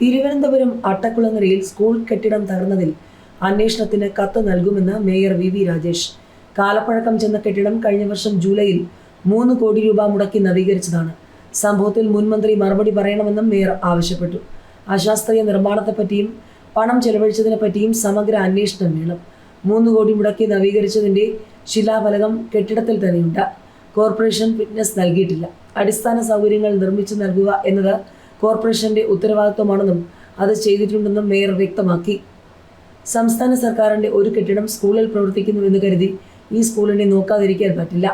Thiruvananthapuram അട്ടക്കുളങ്ങരയിൽ school കെട്ടിടം തകർന്നതിൽ അന്വേഷണത്തിന് കത്ത് നൽകുമെന്ന് മേയർ വി രാജേഷ്. കാലപ്പഴക്കം ചെന്ന കെട്ടിടം കഴിഞ്ഞ വർഷം ജൂലൈയിൽ 3 കോടി രൂപ മുടക്കി നവീകരിച്ചതാണ്. സംഭവത്തിൽ മുൻമന്ത്രി മറുപടി പറയണമെന്നും മേയർ ആവശ്യപ്പെട്ടു. അശാസ്ത്രീയ നിർമ്മാണത്തെപ്പറ്റിയും പണം ചെലവഴിച്ചതിനെപ്പറ്റിയും സമഗ്ര അന്വേഷണം വേണം. 3 കോടി മുടക്കി നവീകരിച്ചതിന്റെ ശിലാഫലകം കെട്ടിടത്തിൽ തന്നെയുണ്ട്. കോർപ്പറേഷൻ ഫിറ്റ്നസ് നൽകിയിട്ടില്ല. അടിസ്ഥാന സൗകര്യങ്ങൾ നിർമ്മിച്ചു നൽകുക എന്നത് കോർപ്പറേഷന്റെ ഉത്തരവാദിത്വമാണെന്നും അത് ചെയ്തിട്ടുണ്ടെന്നും മേയർ വ്യക്തമാക്കി. സംസ്ഥാന സർക്കാരിന്റെ ഒരു കെട്ടിടം സ്കൂളിൽ പ്രവർത്തിക്കുന്നുവെന്ന് കരുതി ഈ സ്കൂളിനെ നോക്കാതിരിക്കാൻ പറ്റില്ല.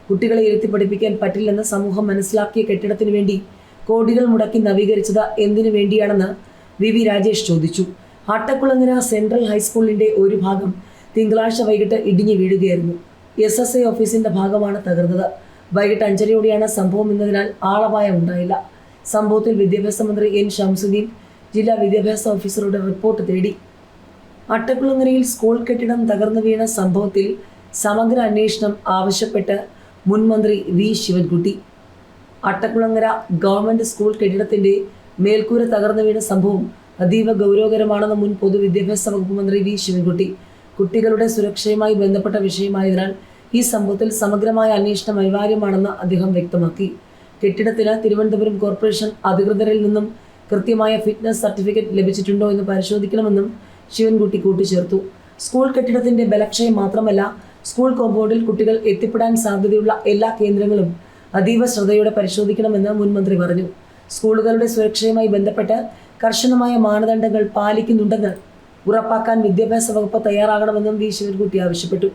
കുട്ടികളെ ഇരുത്തി പഠിപ്പിക്കാൻ പറ്റില്ലെന്ന് സമൂഹം മനസ്സിലാക്കിയ കെട്ടിടത്തിന് വേണ്ടി കോടികൾ മുടക്കി നവീകരിച്ചത് എന്തിനു വേണ്ടിയാണെന്ന് വി രാജേഷ് ചോദിച്ചു. അട്ടക്കുളങ്ങര സെൻട്രൽ ഹൈസ്കൂളിന്റെ ഒരു ഭാഗം തിങ്കളാഴ്ച വൈകിട്ട് ഇടിഞ്ഞു വീഴുകയായിരുന്നു. SSA ഓഫീസിന്റെ ഭാഗമാണ് തകർന്നത്. വൈകിട്ട് 5:30യോടെയാണ് സംഭവം എന്നതിനാൽ ആളപായം ഉണ്ടായില്ല. സംഭവത്തിൽ വിദ്യാഭ്യാസ മന്ത്രി N ഷംസുദ്ദീൻ ജില്ലാ വിദ്യാഭ്യാസ ഓഫീസറുടെ റിപ്പോർട്ട് തേടി. അട്ടക്കുളങ്ങരയിൽ സ്കൂൾ കെട്ടിടം തകർന്നു വീണ സംഭവത്തിൽ സമഗ്ര അന്വേഷണം ആവശ്യപ്പെട്ട് മുൻമന്ത്രി V Sivankutty. Attakkulangara government school കെട്ടിടത്തിന്റെ മേൽക്കൂര തകർന്നു വീണ സംഭവം അതീവ ഗൗരവകരമാണെന്ന് മുൻ പൊതുവിദ്യാഭ്യാസ വകുപ്പ് മന്ത്രി വി ശിവൻകുട്ടി. കുട്ടികളുടെ സുരക്ഷയുമായി ബന്ധപ്പെട്ട വിഷയമായതിനാൽ ഈ സംഭവത്തിൽ സമഗ്രമായ അന്വേഷണം അനിവാര്യമാണെന്ന് അദ്ദേഹം വ്യക്തമാക്കി. കെട്ടിടത്തിന് തിരുവനന്തപുരം കോർപ്പറേഷൻ അധികൃതരിൽ നിന്നും കൃത്യമായ ഫിറ്റ്നസ് സർട്ടിഫിക്കറ്റ് ലഭിച്ചിട്ടുണ്ടോ എന്ന് പരിശോധിക്കണമെന്നും ശിവൻകുട്ടി കൂട്ടിച്ചേർത്തു. സ്കൂൾ കെട്ടിടത്തിന്റെ ബലക്ഷയം മാത്രമല്ല, സ്കൂൾ കോമ്പൗണ്ടിൽ കുട്ടികൾ എത്തിപ്പെടാൻ സാധ്യതയുള്ള എല്ലാ കേന്ദ്രങ്ങളും അതീവ ശ്രദ്ധയോടെ പരിശോധിക്കണമെന്ന് മുൻമന്ത്രി പറഞ്ഞു. സ്കൂളുകളുടെ സുരക്ഷയുമായി ബന്ധപ്പെട്ട് കർശനമായ മാനദണ്ഡങ്ങൾ പാലിക്കുന്നുണ്ടെന്ന് ഉറപ്പാക്കാൻ വിദ്യാഭ്യാസ വകുപ്പ് തയ്യാറാകണമെന്നും വി ശിവൻകുട്ടി ആവശ്യപ്പെട്ടു.